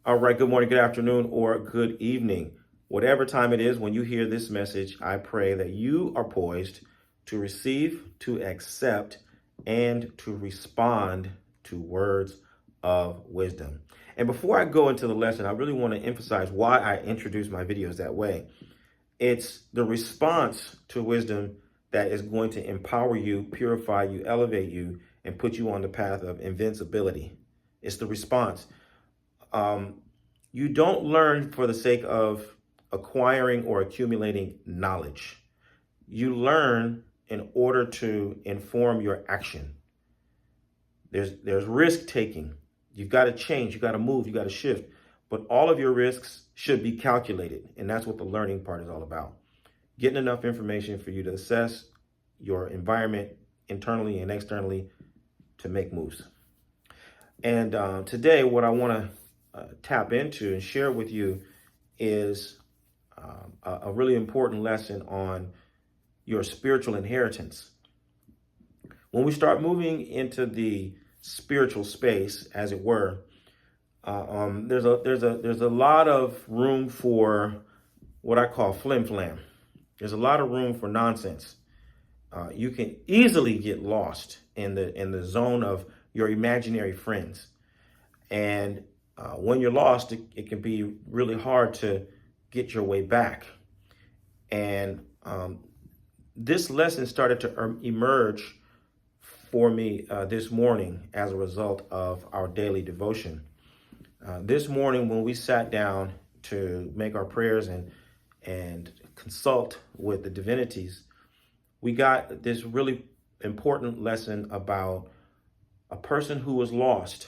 All right, good morning, good afternoon, or good evening. Whatever time it is when you hear this message, I pray that you are poised to receive, to accept, and to respond to words of wisdom. And before I go into the lesson, I really want to emphasize why I introduce my videos that way. It's the response to wisdom that is going to empower you, purify you, elevate you, and put you on the path of invincibility. It's the response. Um, you don't learn for the sake of acquiring or accumulating knowledge. You learn in order to inform your action. There's risk taking. You've got to change, you got to move, you got to shift. But all of your risks should be calculated. And that's what the learning part is all about. Getting enough information for you to assess your environment internally and externally to make moves. And today, what I want to tap into and share with you is a really important lesson on your spiritual inheritance. When we start moving into the spiritual space, as it were, there's a lot of room for what I call flim flam. There's a lot of room for nonsense. You can easily get lost in the zone of your imaginary friends, and when you're lost, it can be really hard to get your way back. And this lesson started to emerge for me this morning as a result of our daily devotion. This morning, when we sat down to make our prayers and consult with the divinities, we got this really important lesson about a person who was lost.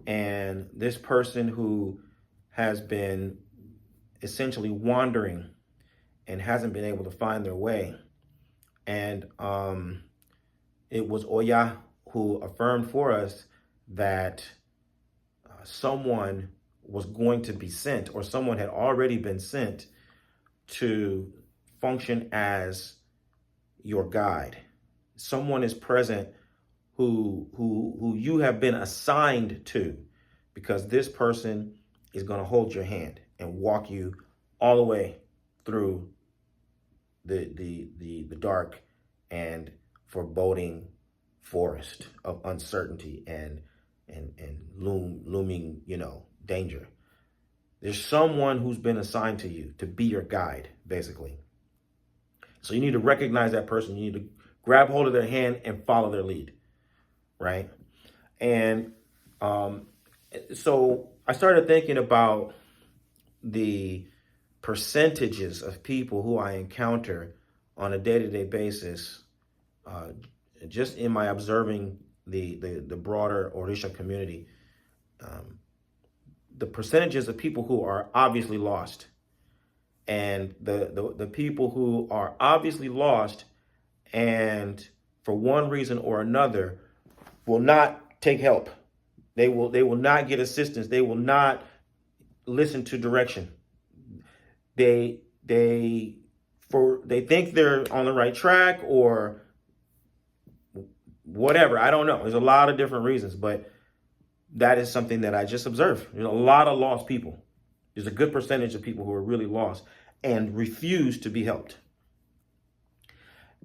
And this person who has been essentially wandering and hasn't been able to find their way. And it was Oya who affirmed for us that someone was going to be sent, or someone had already been sent to function as your guide. Someone is present who you have been assigned to, because this person is going to hold your hand and walk you all the way through the dark and foreboding forest of uncertainty and looming, danger. There's someone who's been assigned to you to be your guide, basically. So you need to recognize that person. You need to grab hold of their hand and follow their lead. Right. And so I started thinking about the percentages of people who I encounter on a day-to-day basis, just in my observing the broader Orisha community. The percentages of people who are obviously lost, and the people who are obviously lost and for one reason or another will not take help. They will not get assistance. They will not listen to direction. They think they're on the right track or whatever. I don't know. There's a lot of different reasons, but that is something that I just observed. There's a lot of lost people. There's a good percentage of people who are really lost and refuse to be helped.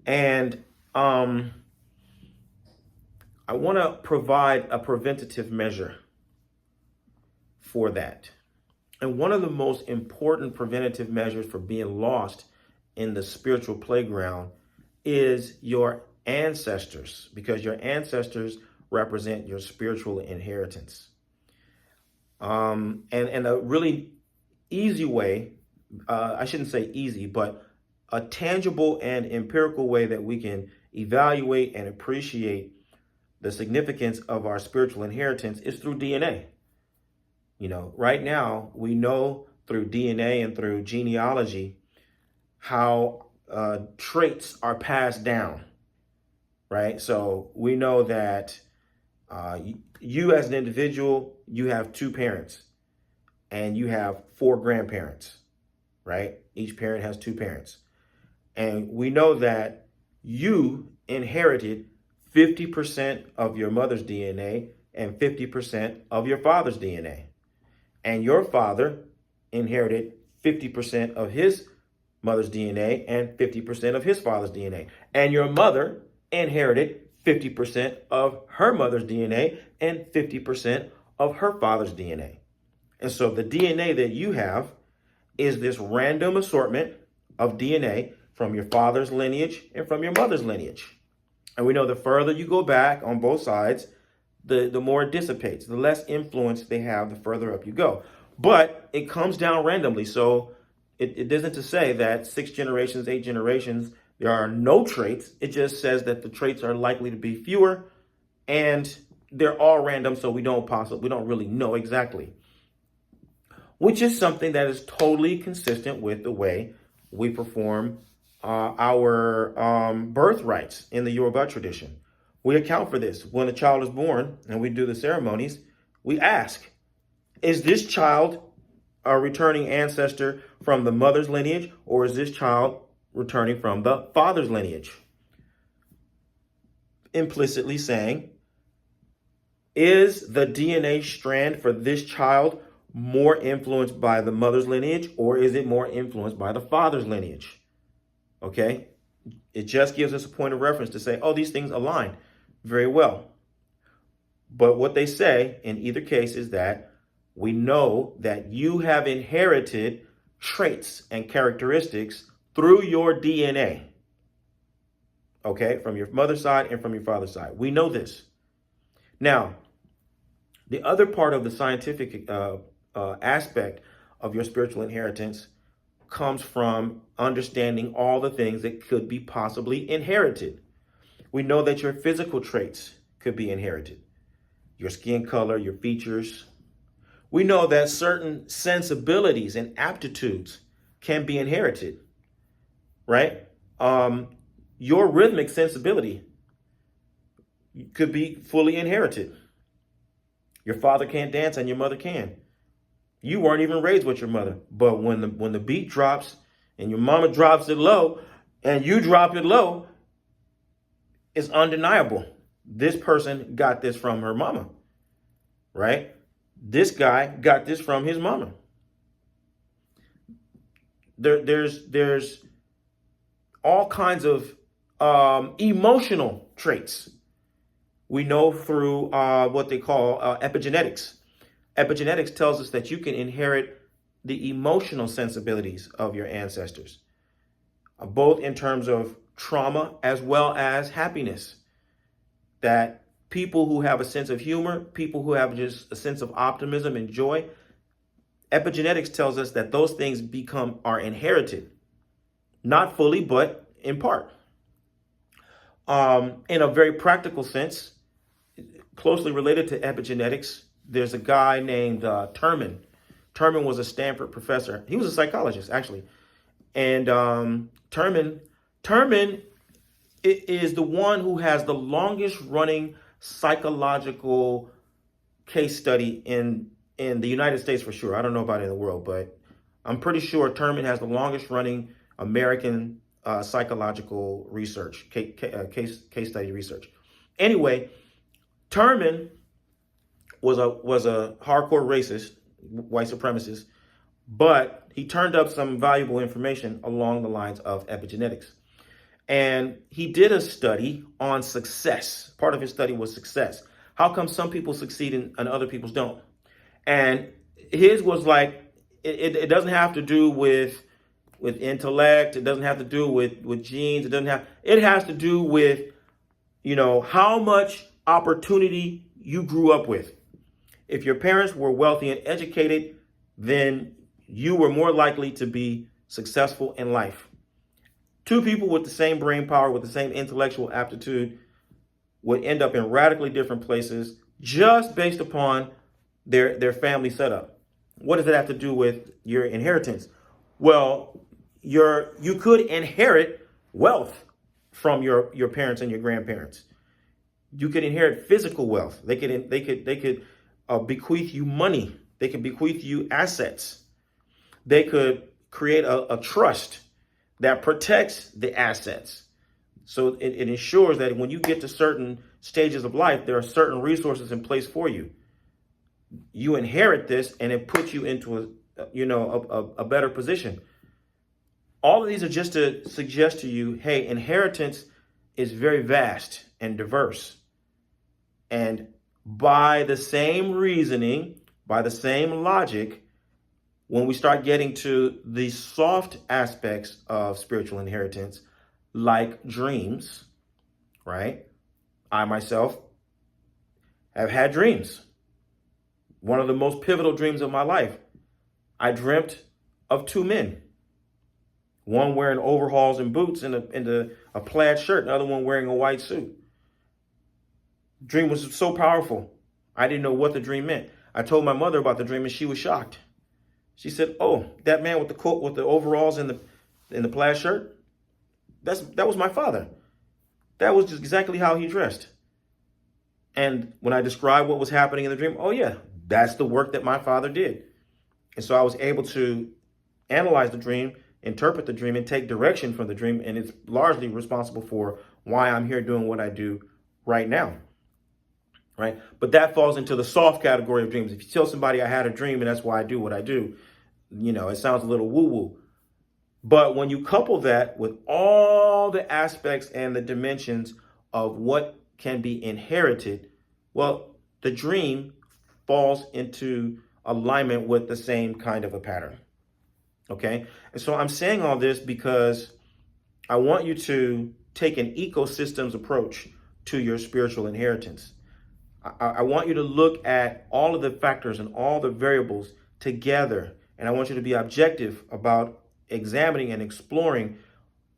And I want to provide a preventative measure for that. And one of the most important preventative measures for being lost in the spiritual playground is your ancestors, because your ancestors represent your spiritual inheritance. And a really easy way, I shouldn't say easy, but a tangible and empirical way that we can evaluate and appreciate the significance of our spiritual inheritance is through DNA. Right now, we know through DNA and through genealogy how traits are passed down, right? So we know that you as an individual, you have two parents and you have four grandparents, right? Each parent has two parents. And we know that you inherited 50% of your mother's DNA and 50% of your father's DNA. And your father inherited 50% of his mother's DNA and 50% of his father's DNA. And your mother inherited 50% of her mother's DNA and 50% of her father's DNA. And so the DNA that you have is this random assortment of DNA from your father's lineage and from your mother's lineage. And we know the further you go back on both sides, the more it dissipates. The less influence they have, the further up you go. But it comes down randomly. So it isn't to say that 6 generations, 8 generations, there are no traits. It just says that the traits are likely to be fewer, and they're all random, so we don't really know exactly. Which is something that is totally consistent with the way we perform our birth rites in the Yoruba tradition. We account for this. When a child is born and we do the ceremonies, we ask, is this child a returning ancestor from the mother's lineage, or is this child returning from the father's lineage? Implicitly saying, is the DNA strand for this child more influenced by the mother's lineage, or is it more influenced by the father's lineage? Okay? It just gives us a point of reference to say, oh, these things align very well. But what they say in either case is that we know that you have inherited traits and characteristics through your DNA. Okay? From your mother's side and from your father's side. We know this. Now, the other part of the scientific aspect of your spiritual inheritance comes from understanding all the things that could be possibly inherited. We know that your physical traits could be inherited. Your skin color, your features. We know that certain sensibilities and aptitudes can be inherited, right? Your rhythmic sensibility could be fully inherited. Your father can't dance and your mother can. You weren't even raised with your mother, but when the beat drops and your mama drops it low and you drop it low, it's undeniable. This person got this from her mama, right? This guy got this from his mama. There's all kinds of emotional traits. We know through what they call epigenetics. Epigenetics tells us that you can inherit the emotional sensibilities of your ancestors, both in terms of trauma as well as happiness. That people who have a sense of humor, people who have just a sense of optimism and joy, epigenetics tells us that those things are inherited, not fully, but in part. In a very practical sense, closely related to epigenetics, there's a guy named Terman. Terman was a Stanford professor. He was a psychologist, actually. And Terman is the one who has the longest running psychological case study in the United States for sure. I don't know about in the world, but I'm pretty sure Terman has the longest running American psychological research, case study research. Anyway, Terman was a hardcore racist, white supremacist, but he turned up some valuable information along the lines of epigenetics. And he did a study on success. Part of his study was success. How come some people succeed and other people don't? And his was like, it doesn't have to do with intellect. It doesn't have to do with genes. It has to do with, how much opportunity you grew up with. If your parents were wealthy and educated, then you were more likely to be successful in life. Two people with the same brain power, with the same intellectual aptitude, would end up in radically different places just based upon their family setup. What does it have to do with your inheritance? Well, you could inherit wealth from your parents and your grandparents. You could inherit physical wealth. They could bequeath you money. They could bequeath you assets. They could create a trust that protects the assets. So it ensures that when you get to certain stages of life, there are certain resources in place for you. you inherit this and it puts you into a better position. All of these are just to suggest to you, hey, inheritance is very vast and diverse. And by the same reasoning, by the same logic, when we start getting to the soft aspects of spiritual inheritance, like dreams, right? I myself have had dreams. One of the most pivotal dreams of my life. I dreamt of two men, one wearing overalls and boots and a plaid shirt, the other one wearing a white suit. Dream was so powerful. I didn't know what the dream meant. I told my mother about the dream and she was shocked. She said, "Oh, that man with the coat, with the overalls and the plaid shirt, that was my father. That was just exactly how he dressed." And when I described what was happening in the dream, oh yeah, that's the work that my father did. And so I was able to analyze the dream, interpret the dream, and take direction from the dream. And it's largely responsible for why I'm here doing what I do right now. Right? But that falls into the soft category of dreams. If you tell somebody I had a dream and that's why I do what I do, it sounds a little woo-woo. But when you couple that with all the aspects and the dimensions of what can be inherited, well, the dream falls into alignment with the same kind of a pattern. Okay? And so I'm saying all this because I want you to take an ecosystems approach to your spiritual inheritance. I want you to look at all of the factors and all the variables together. And I want you to be objective about examining and exploring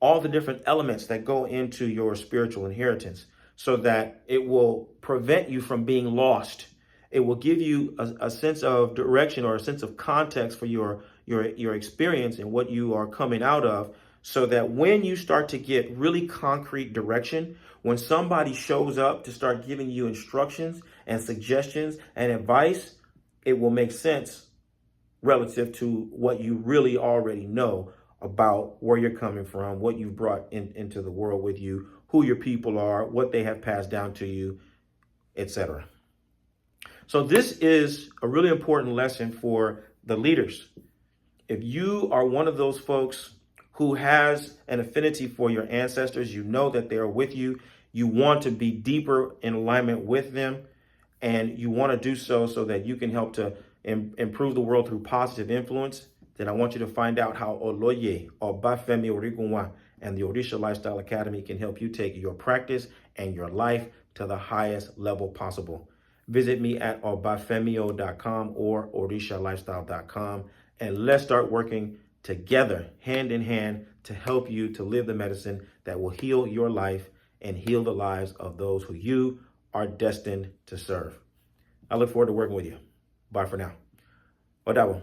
all the different elements that go into your spiritual inheritance so that it will prevent you from being lost. It will give you a sense of direction or a sense of context for your experience and what you are coming out of, so that when you start to get really concrete direction, when somebody shows up to start giving you instructions and suggestions and advice, it will make sense relative to what you really already know about where you're coming from, what you've brought into the world with you, who your people are, what they have passed down to you, etc. So this is a really important lesson for the leaders. If you are one of those folks who has an affinity for your ancestors, you know that they are with you, you want to be deeper in alignment with them, and you want to do so that you can help to improve the world through positive influence, then I want you to find out how Oloye, Obafemi Origunwa, and the Orisha Lifestyle Academy can help you take your practice and your life to the highest level possible. Visit me at obafemio.com or orishalifestyle.com, and let's start working together, hand in hand, to help you to live the medicine that will heal your life and heal the lives of those who you are destined to serve. I look forward to working with you. Bye for now. Odabo.